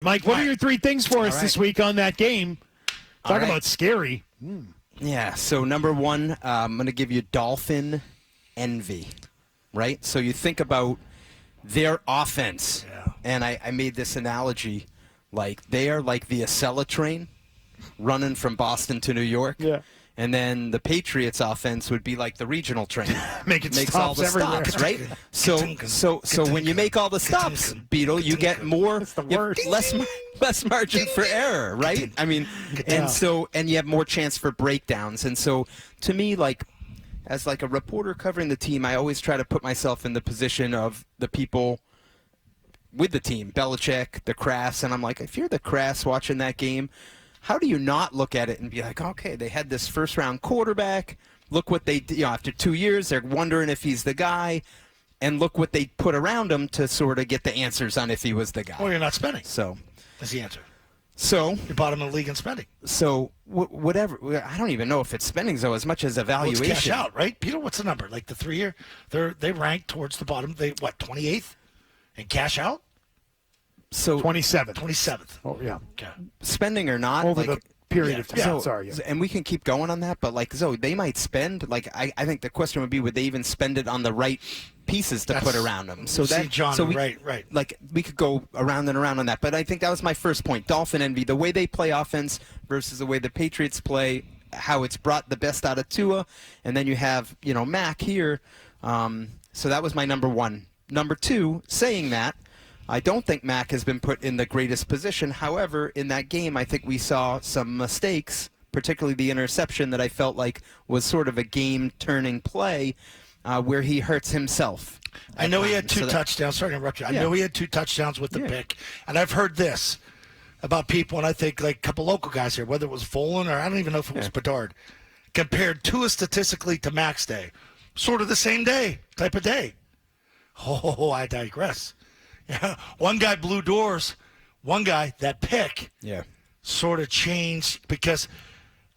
Mike, what are your three things for us this week on that game? Talk about scary. Yeah, so number one, I'm going to give you Dolphin envy, right? So you think about their offense, and I made this analogy, like they are like the Acela train running from Boston to New York. Yeah. And then the Patriots offense would be like the regional train. Makes all the everywhere. stops, right? So when you make all the stops, Beetle, you get more, less margin for error, right? I mean, and you have more chance for breakdowns. And so to me, like, as like a reporter covering the team, I always try to put myself in the position of the people with the team, Belichick, the Crafts, and I'm like, if you're the Crafts watching that game, how do you not look at it and be like, okay, they had this first-round quarterback. Look what they did. After 2 years, they're wondering if he's the guy. And look what they put around him to sort of get the answers on if he was the guy. Well, you're not spending. So that's the answer. So you bottom of the league in spending. So whatever. I don't even know if it's spending, though, as much as evaluation. Well, it's cash out, right? Peter, what's the number? Like the 3 year? They rank towards the bottom. They, 28th? And cash out? So 27th. 27th. Oh, yeah. Okay. Spending or not. Over the period of time. So, and we can keep going on that, but like, Zoe, they might spend, like, I think the question would be, would they even spend it on the right pieces to put around them? So that, John, so we, right. Like, we could go around and around on that, but I think that was my first point. Dolphin envy, the way they play offense versus the way the Patriots play, how it's brought the best out of Tua, and then you have, Mac here. So that was my number one. Number two, saying that, I don't think Mac has been put in the greatest position. However, in that game, I think we saw some mistakes, particularly the interception that I felt like was sort of a game-turning play where he hurts himself. I know he had two touchdowns. Sorry to interrupt you. I know he had 2 touchdowns with the pick. And I've heard this about people, and I think like a couple local guys here, whether it was Volan or I don't even know if it was Bedard, compared Tua statistically to Mac's day. Sort of the same day, type of day. Oh, I digress. Yeah, one guy blew doors. One guy, that pick, sort of changed because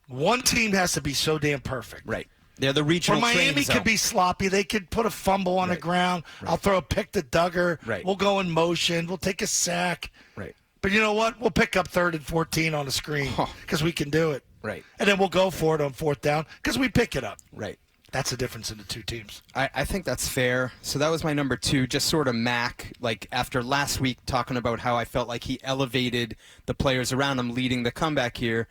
one team has to be so damn perfect. Right. They're the regional trains. Miami could be sloppy. They could put a fumble on the ground. I'll throw a pick to Duggar. Right. We'll go in motion. We'll take a sack. Right. But you know what? We'll pick up 3rd and 14 on the screen because we can do it. Right. And then we'll go for it on 4th down because we pick it up. Right. That's the difference in the two teams. I think that's fair. So that was my number 2, just sort of Mac, like after last week talking about how I felt like he elevated the players around him leading the comeback here,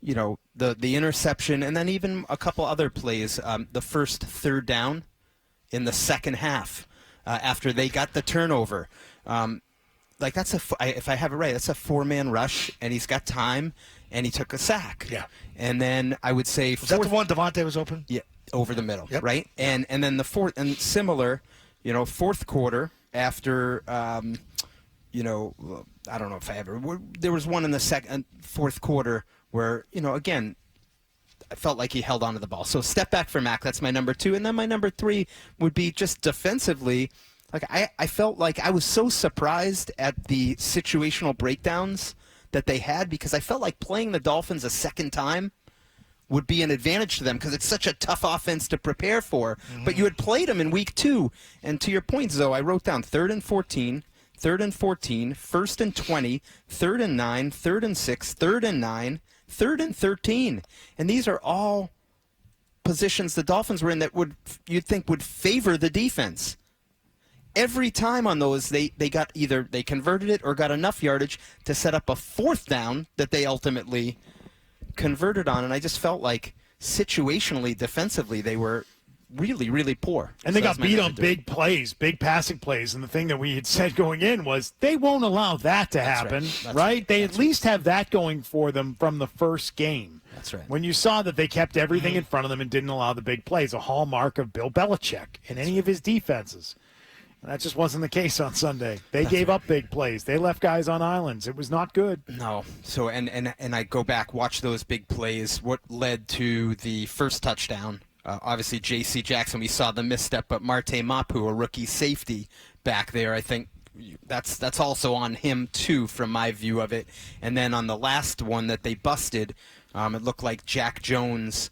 the interception and then even a couple other plays, the first 3rd down in the second half after they got the turnover. Like that's if I have it right, that's a 4-man rush and he's got time and he took a sack. Yeah. And then I would say was that the one Devontae was open? Yeah. Over the middle, right? And then the fourth, and similar, fourth quarter after, I don't know if I ever, there was one in the fourth quarter where, again, I felt like he held onto the ball. So step back for Mac, that's my number 2. And then my number 3 would be just defensively. Like I felt like I was so surprised at the situational breakdowns that they had because I felt like playing the Dolphins a second time would be an advantage to them because it's such a tough offense to prepare for. Mm-hmm. But you had played them in week 2. And to your point, Zoe, I wrote down 3rd and 14, 3rd and 14, 1st and 20, 3rd and 9, 3rd and 6, 3rd and 9, 3rd and 13. And these are all positions the Dolphins were in that you'd think would favor the defense. Every time on those, they got either they converted it or got enough yardage to set up a 4th down that they ultimately converted on, and I just felt like situationally, defensively, they were really, really poor. And they got beat on big plays, big passing plays, and the thing that we had said going in was they won't allow that to happen, right? They at least have that going for them from the first game. That's right. When you saw that they kept everything in front of them and didn't allow the big plays, a hallmark of Bill Belichick in any of his defenses. That just wasn't the case on Sunday. They gave up big plays. They left guys on islands. It was not good. No. So and I go back, watch those big plays. What led to the first touchdown? Obviously, J.C. Jackson. We saw the misstep, but Marte Mapu, a rookie safety back there, I think that's also on him too, from my view of it. And then on the last one that they busted, it looked like Jack Jones.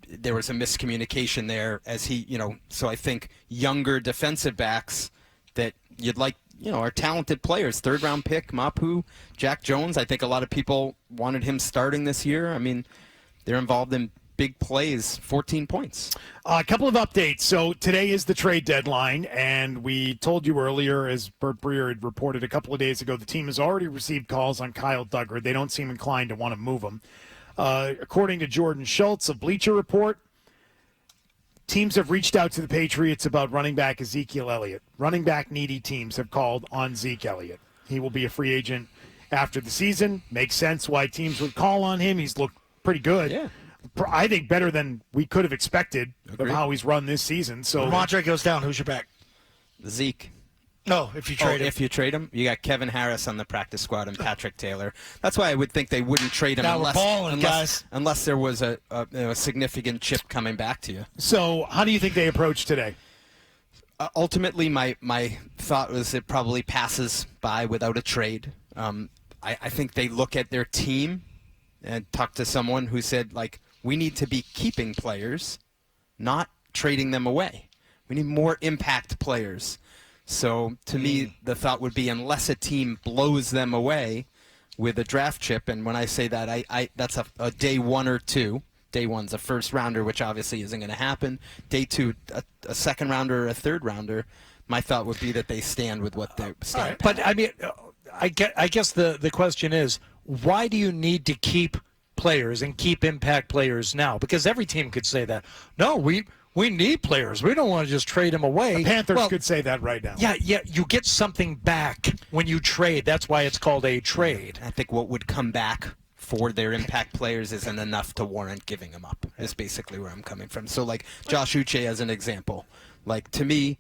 There was a miscommunication there as he, so I think younger defensive backs that you'd like are talented players. Third-round pick, Mapu, Jack Jones. I think a lot of people wanted him starting this year. I mean, they're involved in big plays, 14 points. A couple of updates. So today is the trade deadline, and we told you earlier, as Bert Breer had reported a couple of days ago, the team has already received calls on Kyle Duggar. They don't seem inclined to want to move him. According to Jordan Schultz of Bleacher Report, teams have reached out to the Patriots about running back Ezekiel Elliott. Running back needy teams have called on Zeke Elliott. He will be a free agent after the season. Makes sense why teams would call on him. He's looked pretty good. Yeah. I think better than we could have expected of how he's run this season. So Ramondre goes down. Who's your back? Zeke. No, if you trade him. If you trade him, you got Kevin Harris on the practice squad and Patrick Taylor. That's why I would think they wouldn't trade him Now we're balling, unless there was a significant chip coming back to you. So how do you think they approach today? Ultimately, my thought was it probably passes by without a trade. I think they look at their team and talk to someone who said, like, we need to be keeping players, not trading them away. We need more impact players. So to me, the thought would be unless a team blows them away with a draft chip, and when I say that, I that's a day one or two. Day one's a first rounder, which obviously isn't going to happen. Day two, a second rounder or a third rounder. My thought would be that they stand with what they stand. Right. But I mean, I guess the question is, why do you need to keep players and keep impact players now? Because every team could say that. No, we need players. We don't want to just trade them away. The Panthers could say that right now. Yeah, you get something back when you trade. That's why it's called a trade. I think what would come back for their impact players isn't enough to warrant giving them up, is basically where I'm coming from. So, like, Josh Uche as an example. Like, to me,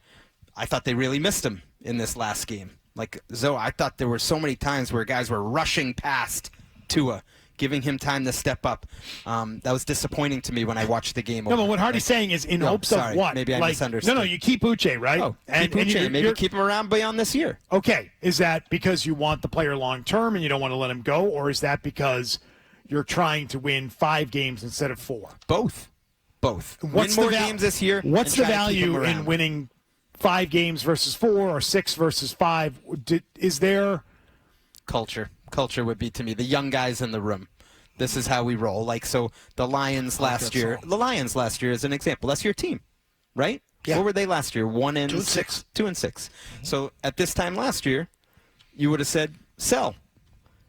I thought they really missed him in this last game. Like, I thought there were so many times where guys were rushing past Tua, giving him time to step up. That was disappointing to me when I watched the game. No, but what Hardy's saying is in hopes of what? Maybe I misunderstood. No, you keep Uche, right? Oh, keep Uche. Maybe keep him around beyond this year. Okay. Is that because you want the player long term and you don't want to let him go, or is that because you're trying to win 5 games instead of 4? Both. Win more games this year. What's the value in winning 5 games versus 4 or 6 versus 5? Is there culture? Culture would be, to me, the young guys in the room. This is how we roll. Like, so the Lions last year. The Lions last year is an example. That's your team, right? Yeah. What were they last year? 2-6. 2-6. So at this time last year, you would have said sell.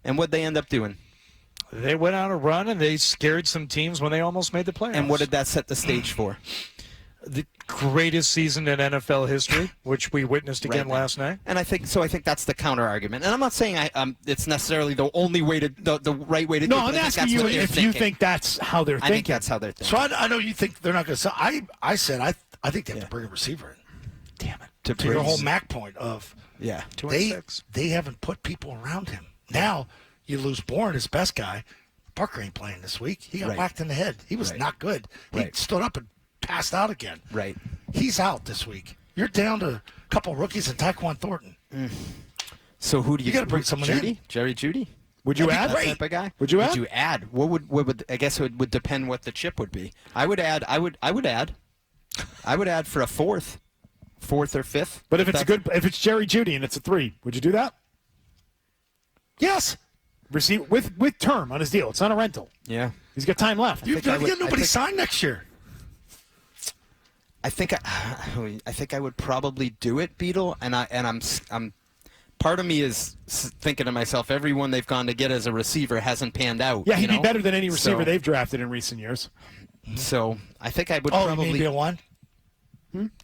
And what'd they end up doing? They went on a run and they scared some teams when they almost made the playoffs. And what did that set the stage for? The greatest season in NFL history, which we witnessed again last night. And I think that's the counter argument. And I'm not saying it's necessarily the only way to the right way to do it. No, I'm asking you if you think that's how they're thinking. I think that's how they're thinking. So I know you think they're not going to sell. I said I think they have to bring a receiver in. Damn it. To your whole Mac point of 2-6. They haven't put people around him. Now you lose Bourne, his best guy. Parker ain't playing this week. He got whacked in the head. He was not good. He stood up and passed out again. Right. He's out this week. You're down to a couple rookies and Tyquan Thornton. So who do you got to bring someone in? Jerry Jeudy? Would you add that type of guy? Would you add? Would you add? What would I guess it would depend what the chip would be. I would add for a fourth or fifth. But if it's Jerry Jeudy and it's a 3, would you do that? Yes. Receive with term on his deal. It's not a rental. Yeah. He's got time left. You've got nobody signed next year. I think I would probably do it, Beetle, and I'm part of me is thinking to myself, everyone they've gone to get as a receiver hasn't panned out. Yeah, he'd be better than any receiver they've drafted in recent years. So I think I would probably be a 1.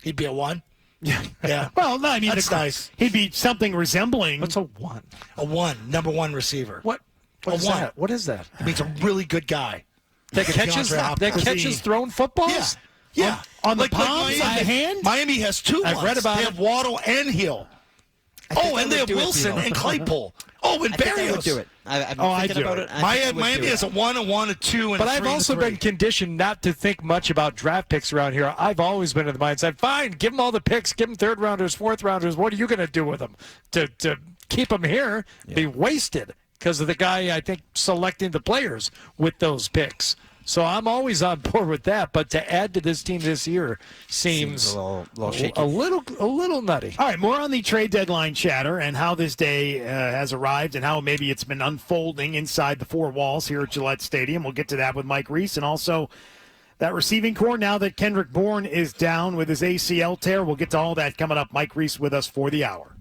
He'd be a 1. Yeah. Well, no, I mean that's nice. He'd be something resembling. What's a 1? A 1, number 1 receiver. What is that? What is that? It means a really good guy. That catches thrown footballs? Yeah. On the palms, on the hand? Miami has 2 I've read about They have Waddle and Hill. And they have Wilson and Claypool. Oh, and Barrios. I would do it. I've been thinking about it. Miami has a 1, a 1, a 2, and but a 3. I've also been conditioned not to think much about draft picks around here. I've always been in the mindset, fine, give them all the picks, give them 3rd rounders, 4th rounders. What are you going to do with them? To keep them here, be wasted because of the guy, I think, selecting the players with those picks. So I'm always on board with that. But to add to this team this year seems a little shaky. a little nutty. All right, more on the trade deadline chatter and how this day has arrived and how maybe it's been unfolding inside the four walls here at Gillette Stadium. We'll get to that with Mike Reiss, and also that receiving core now that Kendrick Bourne is down with his ACL tear. We'll get to all that coming up. Mike Reiss with us for the hour.